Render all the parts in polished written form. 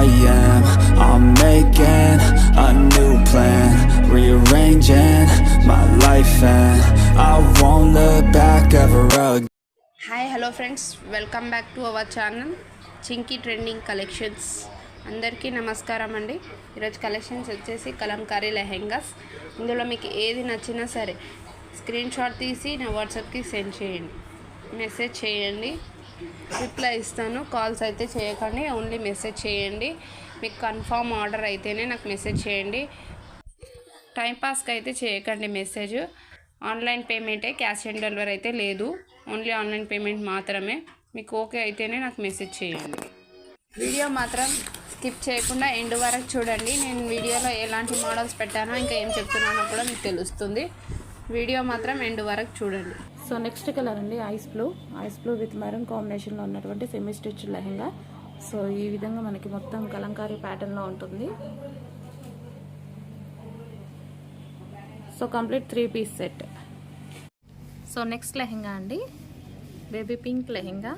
I am. I'm making a new plan, rearranging my life, and I won't look back ever again. Hi hello friends, welcome back to our channel Chinki trending collections. అందరికీ నమస్కారం అండి. ఈరోజు collections వచ్చేసి కలంకారీ లెహెంగాస్. ఇందులో మీకు ఏది నచ్చినా సరే స్క్రీన్ షాట్ తీసి నా వాట్సాప్కి సెండ్ చేయండి, మెసేజ్ చేయండి, రిప్లై ఇస్తాను. కాల్స్ అయితే చేయకండి, ఓన్లీ మెసేజ్ చేయండి. మీకు కన్ఫామ్ ఆర్డర్ అయితేనే నాకు మెసేజ్ చేయండి. టైంపాస్కి అయితే చేయకండి మెసేజ్. ఆన్లైన్ పేమెంటే, క్యాష్ ఆన్ డెలివరీ అయితే లేదు, ఓన్లీ ఆన్లైన్ పేమెంట్ మాత్రమే. మీకు ఓకే అయితేనే నాకు మెసేజ్ చేయండి. వీడియో మాత్రం స్కిప్ చేయకుండా ఎండ్ వరకు చూడండి. నేను వీడియోలో ఎలాంటి మోడల్స్ పెట్టానో ఇంకా ఏం చెప్తున్నానో కూడా మీకు తెలుస్తుంది. వీడియో మాత్రం ఎండ్ వరకు చూడండి. సో నెక్స్ట్ కలర్ అండి ఐస్ బ్లూ విత్ మెరూన్ కాంబినేషన్లో ఉన్నటువంటి సెమీ స్టిచ్ లెహెంగా. సో ఈ విధంగా మనకి మొత్తం కలంకారీ ప్యాటర్న్లో ఉంటుంది. So complete 3 piece set. So next lehenga అండి బేబీ పింక్ లెహెంగా.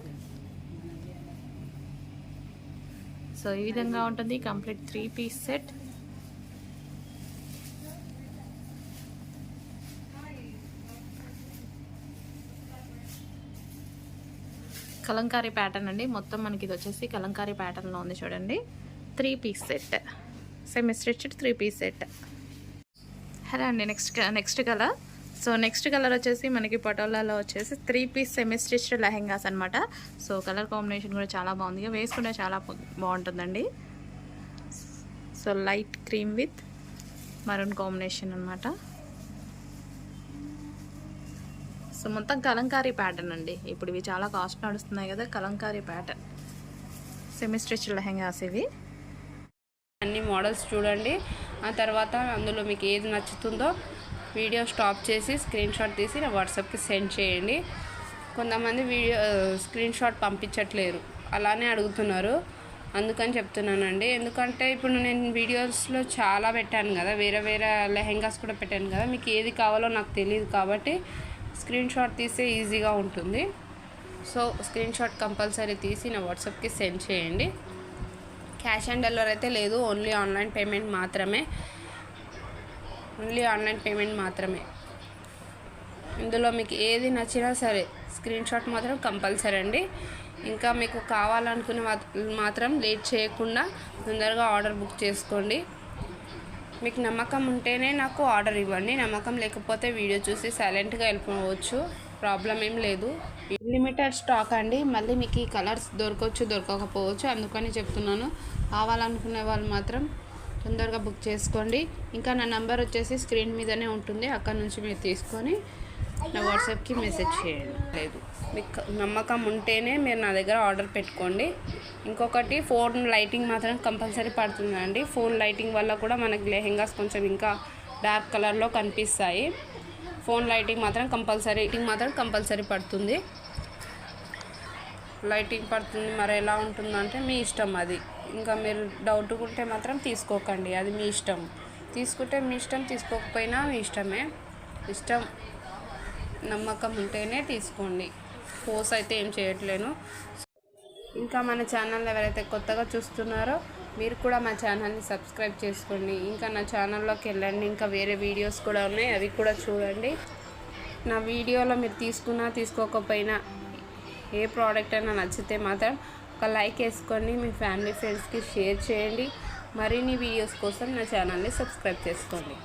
సో ఈ విధంగా ఉంటుంది complete 3 piece set. Kalamkari pattern అండి, మొత్తం మనకి ఇది వచ్చేసి కలంకారీ ప్యాటర్న్లో ఉంది చూడండి. 3 piece set, semi stitched 3 piece set. Hello అండి, next colour. So next colour వచ్చేసి మనకి పటోలాలో వచ్చేసి 3 పీస్ సెమీ స్టిచ్డ్ లెహెంగాస్ అనమాట. సో కలర్ కాంబినేషన్ కూడా చాలా బాగుంది, వేసుకుంటే చాలా బాగుంటుందండి. So light cream with maroon combination అనమాట. సో మొత్తం కలంకారీ ప్యాటర్న్ అండి. ఇప్పుడు ఇవి చాలా కాస్ట్ నడుస్తున్నాయి కదా, Kalamkari pattern semi stitch lehengas ఇవి. అన్ని మోడల్స్ చూడండి, ఆ తర్వాత అందులో మీకు ఏది నచ్చుతుందో వీడియో స్టాప్ చేసి స్క్రీన్ షాట్ తీసి నా వాట్సాప్కి సెండ్ చేయండి. కొంతమంది వీడియో స్క్రీన్ షాట్ పంపించట్లేరు, అలానే అడుగుతున్నారు, అందుకని చెప్తున్నానండి. ఎందుకంటే ఇప్పుడు నేను వీడియోస్లో చాలా పెట్టాను కదా, వేరే లెహెంగాస్ కూడా పెట్టాను కదా, మీకు ఏది కావాలో నాకు తెలియదు కాబట్టి స్క్రీన్ షాట్ తీస్తే ఈజీగా ఉంటుంది. సో స్క్రీన్ షాట్ కంపల్సరీ తీసి నా వాట్సాప్కి సెండ్ చేయండి. క్యాష్ ఆన్ డెలివరీ అయితే లేదు, ఓన్లీ ఆన్లైన్ పేమెంట్ మాత్రమే. ఇందులో మీకు ఏది నచ్చినా సరే స్క్రీన్ షాట్ మాత్రం కంపల్సరీ అండి. ఇంకా మీకు కావాలనుకునే మాత్రం లేట్ చేయకుండా తొందరగా ఆర్డర్ బుక్ చేసుకోండి. మీకు నమ్మకం ఉంటేనే నాకు ఆర్డర్ ఇవ్వండి, నమ్మకం లేకపోతే వీడియో చూసి సైలెంట్గా వెళ్ళిపోవచ్చు, ప్రాబ్లం ఏం లేదు. లిమిటెడ్ స్టాక్ అండి, మళ్ళీ మీకు ఈ కలర్స్ దొరకకపోవచ్చు, అందుకని చెప్తున్నాను. కావాలనుకునే వాళ్ళు మాత్రం తొందరగా బుక్ చేసుకోండి. ఇంకా నా నెంబర్ వచ్చేసి స్క్రీన్ మీదనే ఉంటుంది, అక్కడ నుంచి మీరు తీసుకొని నా వాట్సాప్కి మెసేజ్ చేయండి. లేదు, మీకు నమ్మకం ఉంటేనే మీరు నా దగ్గర ఆర్డర్ పెట్టుకోండి. ఇంకొకటి, ఫోన్ లైటింగ్ మాత్రం కంపల్సరీ పడుతుందండి. ఫోన్ లైటింగ్ వల్ల కూడా మనకి లెహెంగాస్ కొంచెం ఇంకా డార్క్ కలర్లో కనిపిస్తాయి. ఫోన్ లైటింగ్ మాత్రం కంపల్సరీ పడుతుంది. లైటింగ్ పడుతుంది, మరి ఎలా ఉంటుందంటే మీ ఇష్టం అది. ఇంకా మీరు డౌట్ ఉంటే మాత్రం తీసుకోకండి, అది మీ ఇష్టం. తీసుకుంటే మీ ఇష్టం, తీసుకోకపోయినా మీ ఇష్టమే. నమ్మకం ఉంటేనే తీసుకోండి, ఫోర్స్ అయితే ఏం చేయట్లేను. ఇంకా మన ఛానల్ ఎవరైతే కొత్తగా చూస్తున్నారో మీరు కూడా మా ఛానల్ని సబ్స్క్రైబ్ చేసుకోండి. ఇంకా నా ఛానల్లోకి వెళ్ళండి, ఇంకా వేరే వీడియోస్ కూడా ఉన్నాయి, అవి కూడా చూడండి. నా వీడియోలో మీరు తీసుకున్నా తీసుకోకపోయినా ఏ ప్రోడక్ట్ అయినా నచ్చితే మాత్రం ఒక లైక్ వేసుకోండి, మీ ఫ్యామిలీ ఫ్రెండ్స్కి షేర్ చేయండి. మరిన్ని వీడియోస్ కోసం నా ఛానల్ని సబ్స్క్రైబ్ చేసుకోండి.